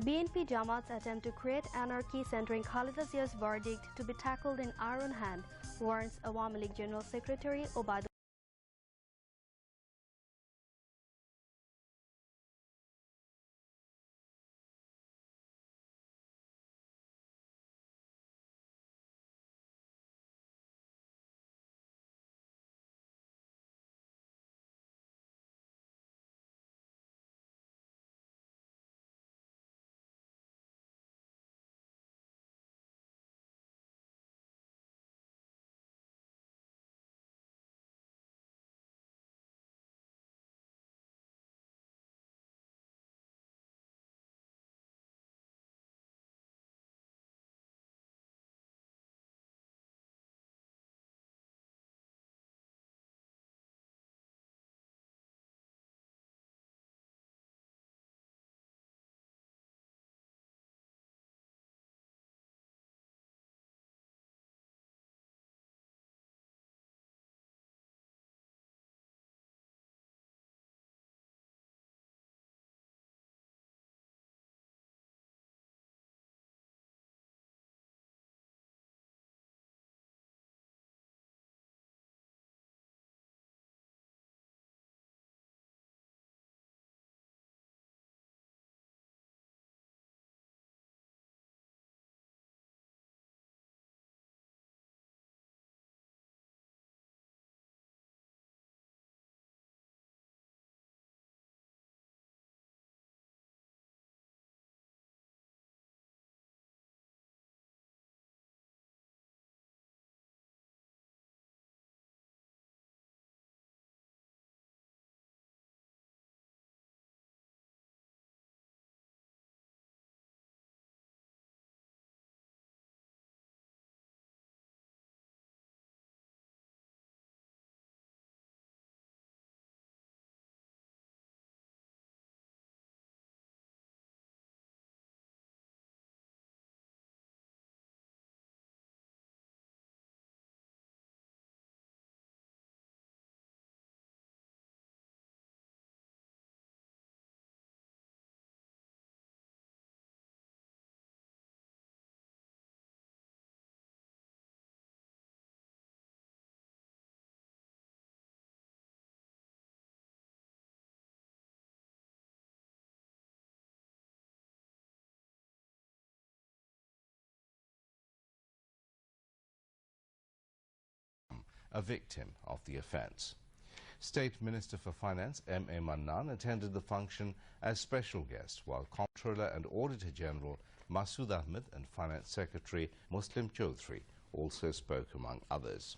BNP Jamaat's attempt to create anarchy centering Khaleda Zia's verdict to be tackled in iron hand, warns Awami League General Secretary Obaidullah. A victim of the offence. State Minister for Finance M.A. Mannan attended the function as special guest, while Comptroller and Auditor General Masood Ahmed and Finance Secretary Muslim Chaudhry also spoke, among others.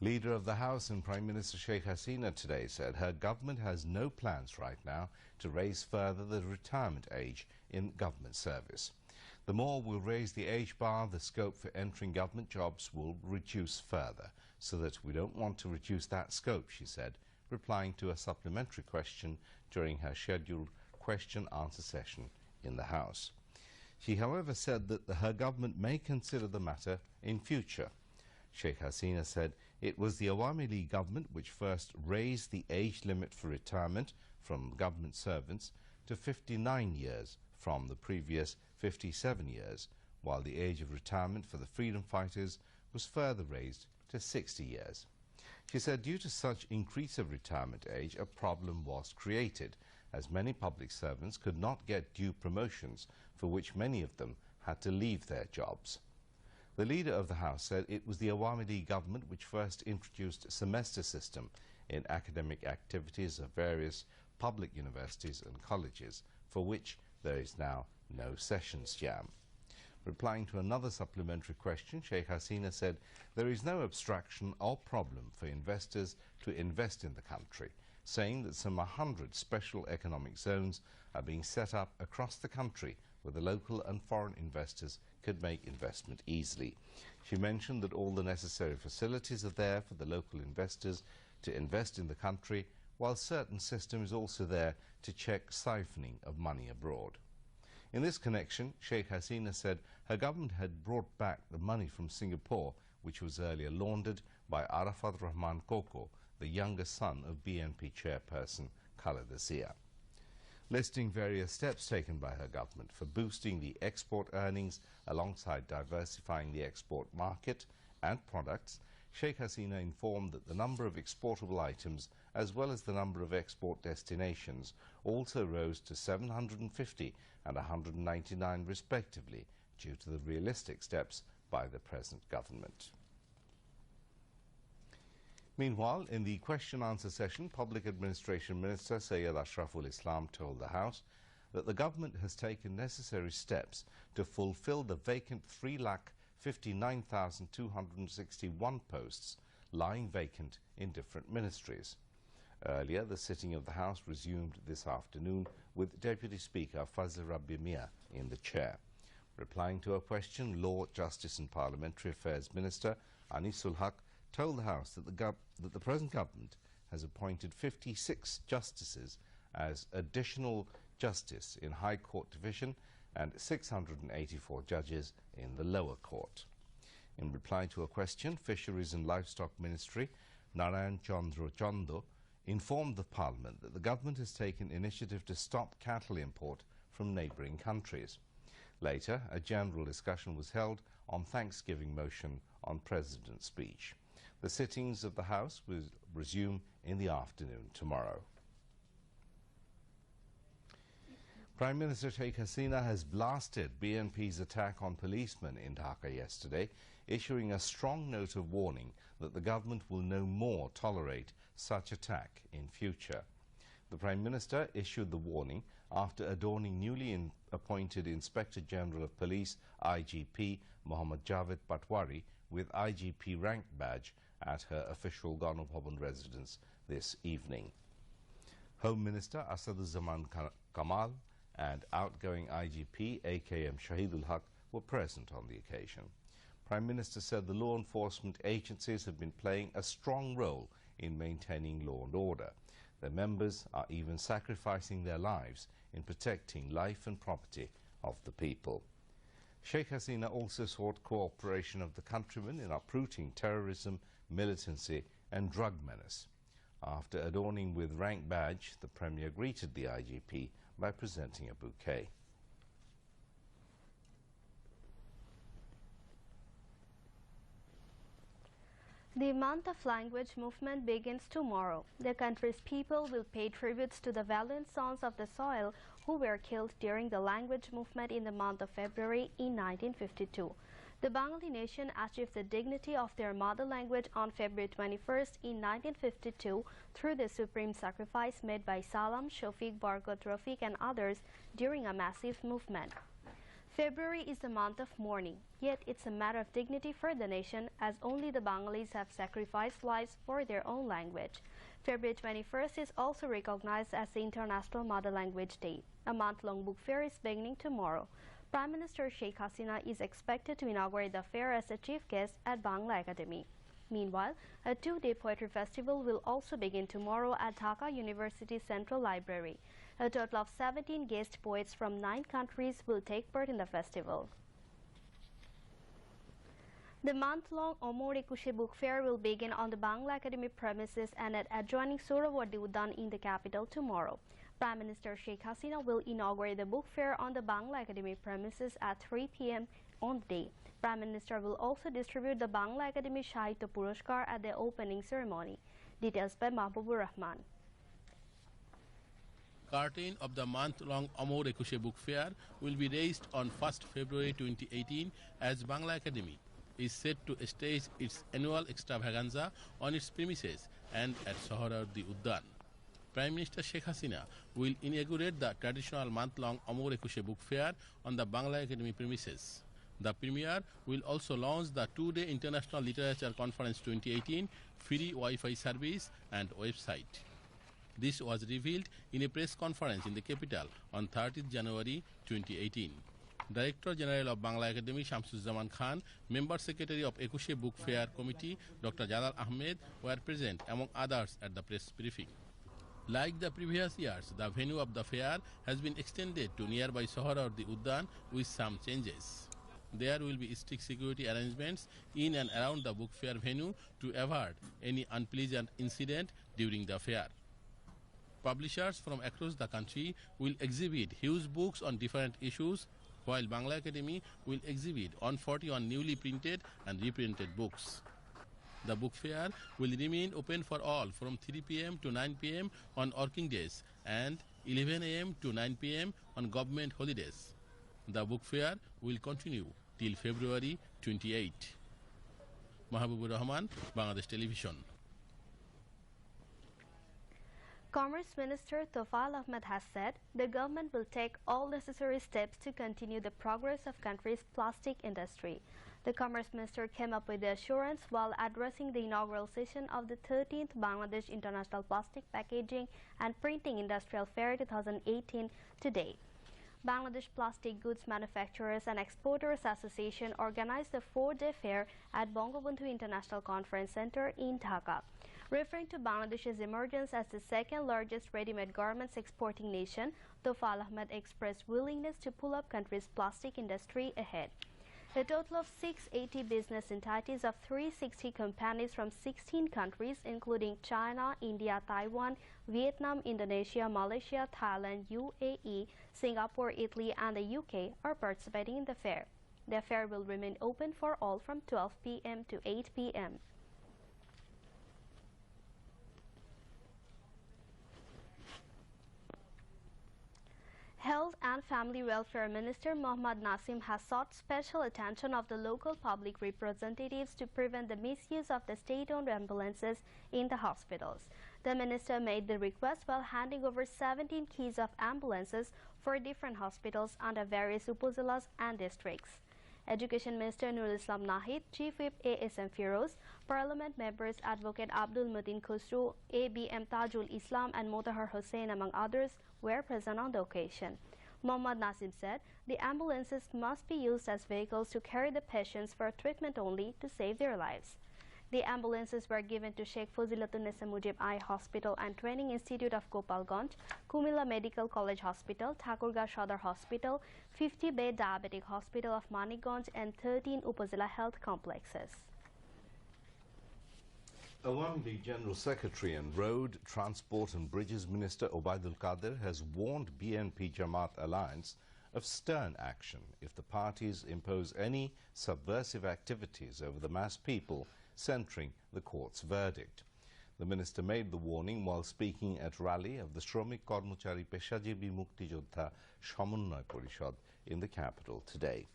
Leader of the House and Prime Minister Sheikh Hasina today said her government has no plans right now to raise further the retirement age in government service. The more we raise the age bar, the scope for entering government jobs will reduce further, so that we don't want to reduce that scope, she said, replying to a supplementary question during her scheduled question-answer session in the House. She, however, said that her government may consider the matter in future. Sheikh Hasina said it was the Awami League government which first raised the age limit for retirement from government servants to 59 years from the previous 57 years, while the age of retirement for the freedom fighters was further raised to 60 years. She said due to such increase of retirement age, a problem was created, as many public servants could not get due promotions, for which many of them had to leave their jobs. The Leader of the House said it was the Awami League government which first introduced a semester system in academic activities of various public universities and colleges, for which there is now no sessions jam. Replying to another supplementary question, Sheikh Hasina said there is no obstruction or problem for investors to invest in the country, saying that some 100 special economic zones are being set up across the country where the local and foreign investors could make investment easily. She mentioned that all the necessary facilities are there for the local investors to invest in the country, while certain system is also there to check siphoning of money abroad. In this connection, Sheikh Hasina said her government had brought back the money from Singapore, which was earlier laundered by Arafat Rahman Koko, the younger son of BNP chairperson Khaleda Zia. Listing various steps taken by her government for boosting the export earnings alongside diversifying the export market and products, Sheikh Hasina informed that the number of exportable items as well as the number of export destinations also rose to 750 and 199 respectively due to the realistic steps by the present government. Meanwhile, in the question-answer session, Public Administration Minister Syed Ashraful Islam told the House that the government has taken necessary steps to fulfill the vacant 3,59,261 posts lying vacant in different ministries. Earlier, the sitting of the House resumed this afternoon with Deputy Speaker Fazl Rabbi Mia in the chair. Replying to a question, Law, Justice and Parliamentary Affairs Minister Anisul Haq told the House that the present government has appointed 56 justices as additional justice in High Court Division and 684 judges in the lower court. In reply to a question, Fisheries and Livestock Ministry Narayan Chandra Chando informed the Parliament that the government has taken initiative to stop cattle import from neighbouring countries. Later, a general discussion was held on Thanksgiving motion on President's speech. The sittings of the House will resume in the afternoon tomorrow. Prime Minister Sheikh Hasina has blasted BNP's attack on policemen in Dhaka yesterday, issuing a strong note of warning that the government will no more tolerate such attack in future. The Prime Minister issued the warning after adorning newly appointed Inspector General of Police IGP Mohammad Javed Patwari with IGP rank badge at her official Gana Bhavan residence this evening. Home Minister Asaduzzaman Kamal and outgoing IGP AKM Shahidul Haq were present on the occasion. Prime Minister said the law enforcement agencies have been playing a strong role in maintaining law and order. Their members are even sacrificing their lives in protecting life and property of the people. Sheikh Hasina also sought cooperation of the countrymen in uprooting terrorism, militancy and drug menace. After adorning with rank badge, the Premier greeted the IGP by presenting a bouquet. The month of language movement begins tomorrow. The country's people will pay tributes to the valiant sons of the soil who were killed during the language movement in the month of February in 1952. The Bengali nation achieved the dignity of their mother language on February 21st in 1952 through the supreme sacrifice made by Salam, Shafiq, Barkat, Rafiq and others during a massive movement. February is the month of mourning, yet it's a matter of dignity for the nation as only the Bengalis have sacrificed lives for their own language. February 21st is also recognized as the International Mother Language Day. A month-long book fair is beginning tomorrow. Prime Minister Sheikh Hasina is expected to inaugurate the fair as a chief guest at Bangla Academy. Meanwhile, a two-day poetry festival will also begin tomorrow at Dhaka University Central Library. A total of 17 guest poets from 9 countries will take part in the festival. The month-long Omor Ekushe Book Fair will begin on the Bangla Academy premises and at adjoining Sohrawardi Udyan in the capital tomorrow. Prime Minister Sheikh Hasina will inaugurate the book fair on the Bangla Academy premises at 3 p.m. on the day. Prime Minister will also distribute the Bangla Academy Sahitya Puraskar at the opening ceremony. Details by Mahbubur Rahman. Curtain of the month-long Omor Ekushe Book Fair will be raised on 1st February 2018 as Bangla Academy is set to stage its annual extravaganza on its premises and at Sohrawardi Udyan. Prime Minister Sheikh Hasina will inaugurate the traditional month-long Omor Ekushe Book Fair on the Bangla Academy premises. The Premier will also launch the two-day International Literature Conference 2018 free Wi-Fi service and website. This was revealed in a press conference in the capital on 30th January 2018. Director General of Bangla Academy Shamsuzzaman Khan, Member Secretary of Ekushe Book Fair Committee Dr. Jalal Ahmed were present among others at the press briefing. Like the previous years, the venue of the fair has been extended to nearby Sohrawardi Udyan with some changes. There will be strict security arrangements in and around the book fair venue to avoid any unpleasant incident during the fair. Publishers from across the country will exhibit huge books on different issues, while Bangla Academy will exhibit on 41 newly printed and reprinted books. The book fair will remain open for all from 3 p.m. to 9 p.m. on working days and 11 a.m. to 9 p.m. on government holidays. The book fair will continue till February 28. Mahabubur Rahman, Bangladesh Television. Commerce Minister Tofail Ahmed has said the government will take all necessary steps to continue the progress of country's plastic industry. The Commerce Minister came up with the assurance while addressing the inaugural session of the 13th Bangladesh International Plastic Packaging and Printing Industrial Fair 2018 today. Bangladesh Plastic Goods Manufacturers and Exporters Association organized the 4-day fair at Bangabandhu International Conference Center in Dhaka. Referring to Bangladesh's emergence as the second largest ready-made garments exporting nation, Tofail Ahmed expressed willingness to pull up country's plastic industry ahead. A total of 680 business entities of 360 companies from 16 countries including China, India, Taiwan, Vietnam, Indonesia, Malaysia, Thailand, UAE, Singapore, Italy and the UK are participating in the fair. The fair will remain open for all from 12 p.m. to 8 p.m. Health and Family Welfare Minister Mohammad Nasim has sought special attention of the local public representatives to prevent the misuse of the state-owned ambulances in the hospitals. The minister made the request while handing over 17 keys of ambulances for different hospitals under various upazilas and districts. Education Minister Nurul Islam Nahid, Chief Whip ASM Firoz, Parliament members Advocate Abdul Matin Khusru, ABM Tajul Islam and Motahar Hussain among others were present on the occasion. Mohammad Nasim said the ambulances must be used as vehicles to carry the patients for treatment only to save their lives. The ambulances were given to Sheikh Fazilatun-Nisa Mujib Eye Hospital and Training Institute of Gopalganj, Kumila Medical College Hospital, Thakurgarh Sadar Hospital, 50-bed Diabetic Hospital of Manikganj and 13 Upazila health complexes. Awami General Secretary and Road, Transport and Bridges Minister Obaidul Qadir has warned BNP Jamaat Alliance of stern action if the parties impose any subversive activities over the mass people centering the court's verdict. The minister made the warning while speaking at rally of the Shromik Kormochari Peshajibi Mukti Jodha Samonnoy Porishod in the capital today.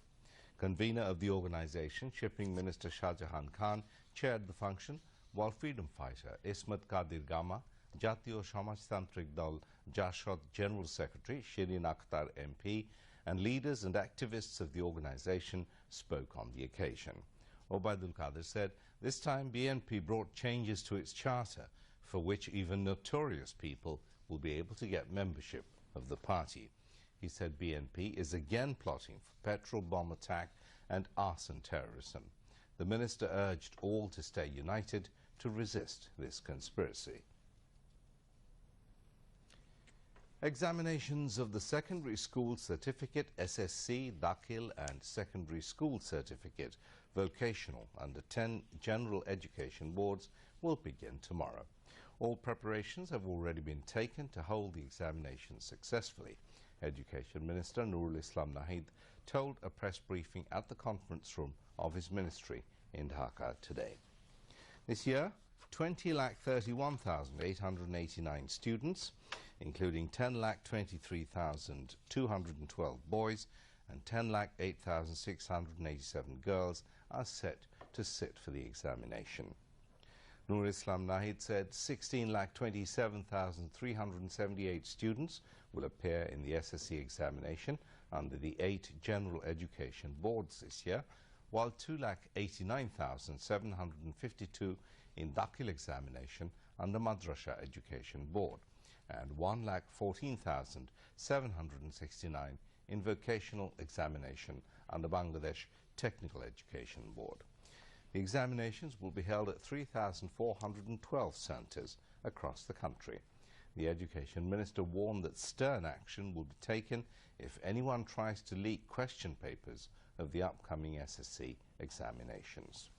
Convener of the organization, Shipping Minister Shahjahan Khan, chaired the function, while freedom fighter Ismat Qadir Gama, Jatiyo Samajtantrik Dal Jashod General Secretary Shirin Akhtar MP, and leaders and activists of the organization spoke on the occasion. Obaidul Qadir said this time BNP brought changes to its charter for which even notorious people will be able to get membership of the party. He said BNP is again plotting for petrol bomb attack and arson terrorism. The minister urged all to stay united to resist this conspiracy. Examinations of the Secondary School Certificate, SSC, Dakhil and Secondary School Certificate, Vocational under 10 General Education Boards will begin tomorrow. All preparations have already been taken to hold the examinations successfully. Education Minister Nurul Islam Nahid told a press briefing at the conference room of his ministry in Dhaka today. This year, 20,31,889 students, including 10,23,212 boys and 10,08,687 girls, are set to sit for the examination. Nur Islam Nahid said 16,27,378 students will appear in the SSC examination under the 8 General Education Boards this year, while 2,89,752 in Dakhil examination under Madrasa Education Board and 1,14,769 in vocational examination under Bangladesh Technical Education Board. The examinations will be held at 3,412 centres across the country. The Education Minister warned that stern action will be taken if anyone tries to leak question papers of the upcoming SSC examinations.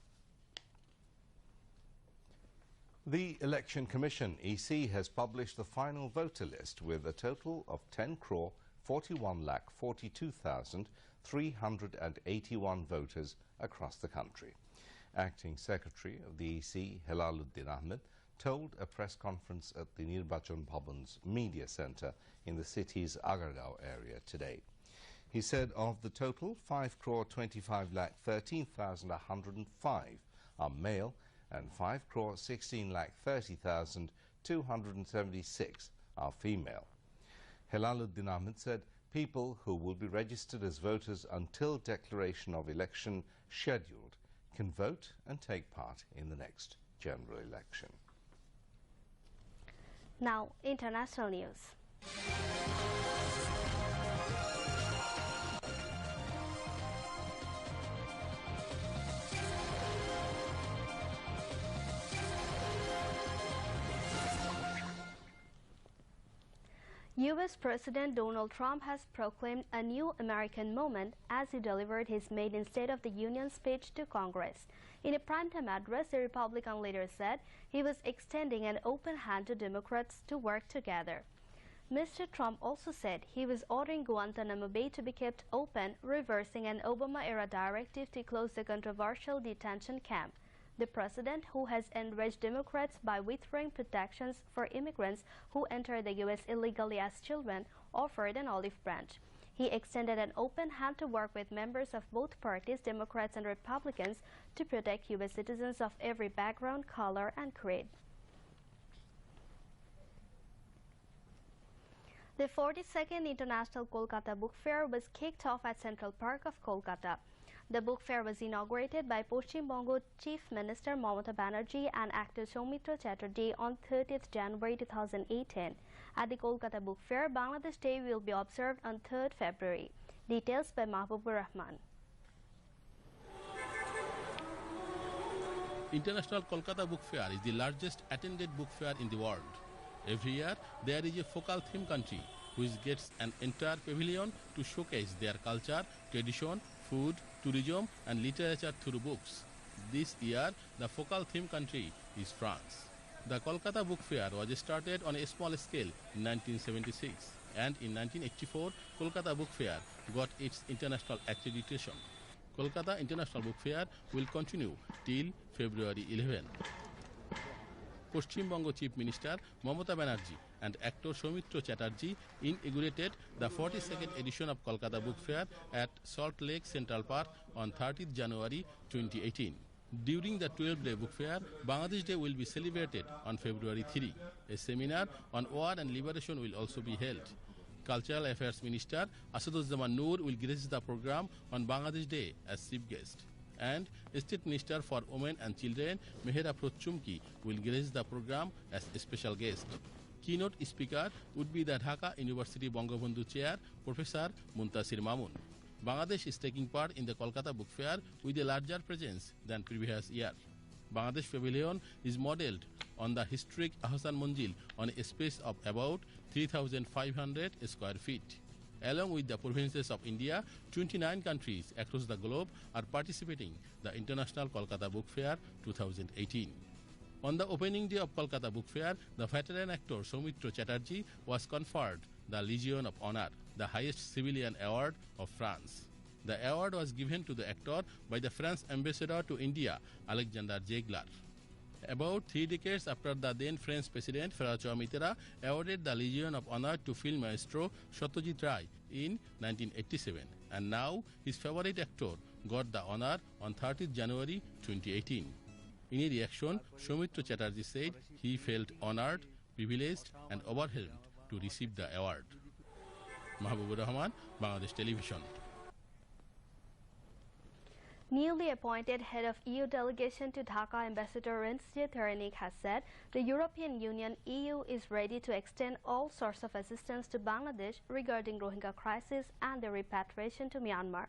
The Election Commission, EC, has published the final voter list with a total of 10,41,42,381 voters across the country. Acting Secretary of the EC, Helaluddin Ahmed, told a press conference at the Nirbachan Bhavan's media centre in the city's Agargaon area today. He said of the total, 5,25,13,105 are male and 5,16,30,276 are female. Helaluddin Ahmed said people who will be registered as voters until declaration of election scheduled can vote and take part in the next general election. Now, international news. U.S. President Donald Trump has proclaimed a new American moment as he delivered his maiden State of the Union speech to Congress. In a primetime address, the Republican leader said he was extending an open hand to Democrats to work together. Mr. Trump also said he was ordering Guantanamo Bay to be kept open, reversing an Obama-era directive to close the controversial detention camp. The president, who has enraged Democrats by withdrawing protections for immigrants who enter the U.S. illegally as children, offered an olive branch. He extended an open hand to work with members of both parties, Democrats and Republicans, to protect U.S. citizens of every background, color, and creed. The 42nd International Kolkata Book Fair was kicked off at Central Park of Kolkata. The book fair was inaugurated by Paschim Bongo Chief Minister Mamata Banerjee and actor Soumitra Chatterjee on 30th January 2018. At the Kolkata Book Fair, Bangladesh Day will be observed on 3rd February. Details by Mahbubur Rahman. International Kolkata Book Fair is the largest attended book fair in the world. Every year, there is a focal theme country which gets an entire pavilion to showcase their culture, tradition, food, tourism and literature through books. This year, the focal theme country is France. The Kolkata Book Fair was started on a small scale in 1976, and in 1984, Kolkata Book Fair got its international accreditation. Kolkata International Book Fair will continue till February 11. Paschim Bongo Chief Minister Mamata Banerjee and actor Soumitra Chatterjee inaugurated the 42nd edition of Kolkata Book Fair at Salt Lake Central Park on 30th January 2018. During the 12-day book fair, Bangladesh Day will be celebrated on February 3. A seminar on war and liberation will also be held. Cultural Affairs Minister Asaduzzaman Noor will grace the program on Bangladesh Day as chief guest. And State Minister for Women and Children Mehera Chumki will grace the program as a special guest. Keynote speaker would be the Dhaka University Bangabandhu Chair, Professor Muntasir Mamun. Bangladesh is taking part in the Kolkata Book Fair with a larger presence than previous year. Bangladesh Pavilion is modelled on the historic Ahsan Manzil on a space of about 3,500 square feet. Along with the provinces of India, 29 countries across the globe are participating in the International Kolkata Book Fair 2018. On the opening day of Kolkata Book Fair, the veteran actor Soumitra Chatterjee was conferred the Legion of Honor, the highest civilian award of France. The award was given to the actor by the French ambassador to India, Alexander Ziegler. About 3 decades after the then French President François Mitterrand awarded the Legion of Honor to film maestro Satyajit Ray in 1987, and now his favorite actor got the honor on 30th January 2018. In a reaction, Soumitra Chatterjee said he felt honored, privileged and overwhelmed to receive the award. Mahbubur Rahman, Bangladesh Television. Newly appointed head of EU delegation to Dhaka, Ambassador Rentsje Teranik has said the European Union (EU) is ready to extend all sorts of assistance to Bangladesh regarding Rohingya crisis and their repatriation to Myanmar.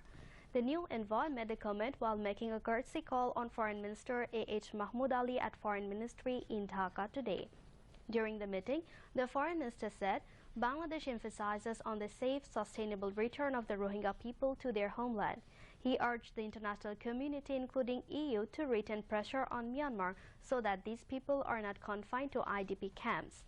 The new envoy made the comment while making a courtesy call on Foreign Minister A.H. Mahmood Ali at Foreign Ministry in Dhaka today. During the meeting, the foreign minister said Bangladesh emphasizes on the safe, sustainable return of the Rohingya people to their homeland. He urged the international community, including EU, to return pressure on Myanmar so that these people are not confined to IDP camps.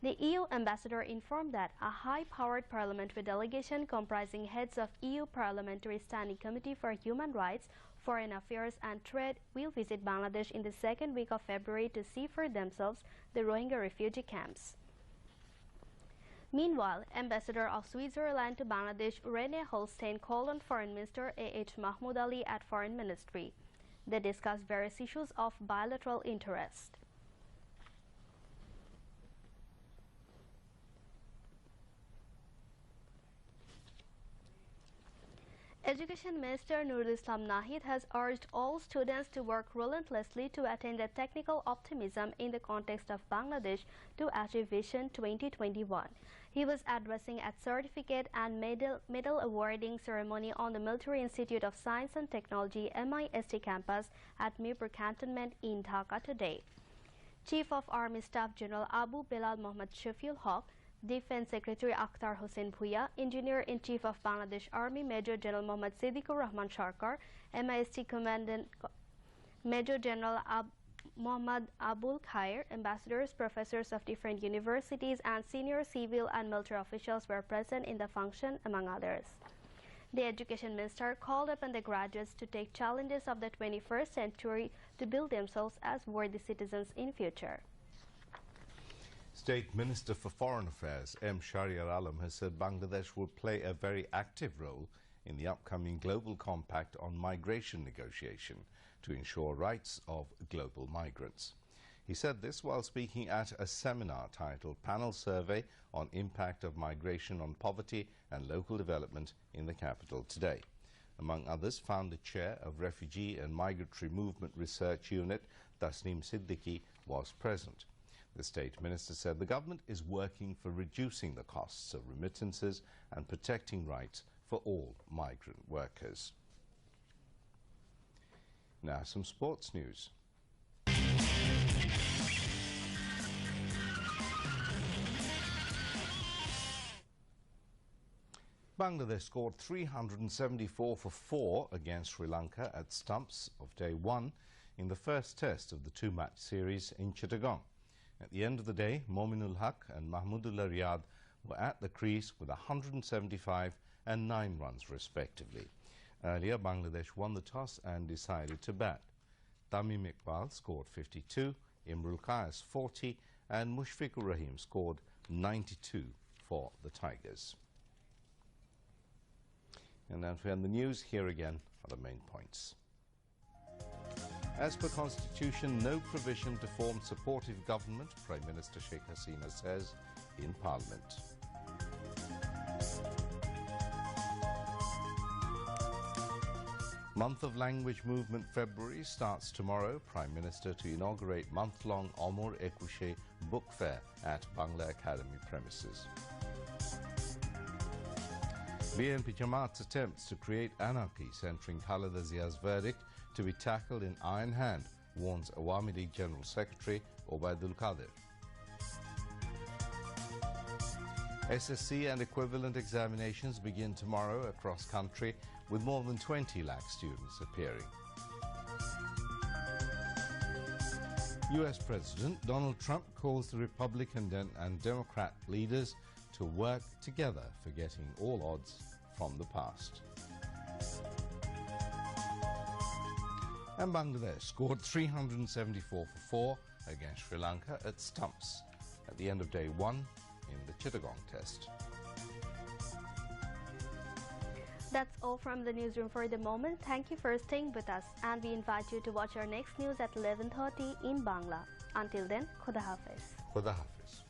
The EU ambassador informed that a high-powered parliamentary delegation comprising heads of EU Parliamentary Standing Committee for Human Rights, Foreign Affairs and Trade will visit Bangladesh in the second week of February to see for themselves the Rohingya refugee camps. Meanwhile, Ambassador of Switzerland to Bangladesh Rene Holstein called on Foreign Minister A.H. Mahmoud Ali at Foreign Ministry. They discussed various issues of bilateral interest. Education Minister Nurul Islam Nahid has urged all students to work relentlessly to attain the technical optimism in the context of Bangladesh to achieve Vision 2021. He was addressing at certificate and medal awarding ceremony on the Military Institute of Science and Technology MIST campus at Mirpur Cantonment in Dhaka today. Chief of Army Staff General Abu Bilal Mohammad Shafiul Haq, Defense Secretary Akhtar Hossain Bhuiya, Engineer-in-Chief of Bangladesh Army Major General Mohammad Siddiqur Rahman Sarkar, MIST Commandant Major General Mohammad Abul Khair, ambassadors, professors of different universities and senior civil and military officials were present in the function, among others. The Education Minister called upon the graduates to take challenges of the 21st century to build themselves as worthy citizens in future. State Minister for Foreign Affairs M. Shahriar Alam has said Bangladesh will play a very active role in the upcoming Global Compact on migration negotiation to ensure rights of global migrants. He said this while speaking at a seminar titled Panel Survey on Impact of Migration on Poverty and Local Development in the capital today. Among others, founder chair of Refugee and Migratory Movement Research Unit, Tasneem Siddiqui, was present. The State Minister said the government is working for reducing the costs of remittances and protecting rights for all migrant workers. Now some sports news. Bangladesh scored 374 for 4 against Sri Lanka at stumps of day 1 in the first test of the two-match series in Chittagong. At the end of the day, Mominul Haq and Mahmudullah Riyad were at the crease with 175 and 9 runs respectively. Earlier, Bangladesh won the toss and decided to bat. Tamim Iqbal scored 52, Imrul Qais 40 and Mushfiqur Rahim scored 92 for the Tigers. And now to end the news, here again are the main points. As per Constitution, no provision to form supportive government, Prime Minister Sheikh Hasina says in Parliament. Month of Language Movement February starts tomorrow. Prime Minister to inaugurate month-long Omar Ekushe Book Fair at Bangla Academy premises. BNP Jamaat's attempts to create anarchy centering Khaleda Zia's verdict to be tackled in iron hand, warns Awami League General Secretary Obaidul Qadir. SSC and equivalent examinations begin tomorrow across country with more than 20 lakh students appearing. US President Donald Trump calls the Republican and Democrat leaders to work together, forgetting all odds from the past. And Bangladesh scored 374 for 4 against Sri Lanka at stumps at the end of day 1 in the Chittagong test. That's all from the newsroom for the moment. Thank you for staying with us, and we invite you to watch our next news at 11:30 in Bangla. Until then, Khuda Hafiz. Khuda Hafiz.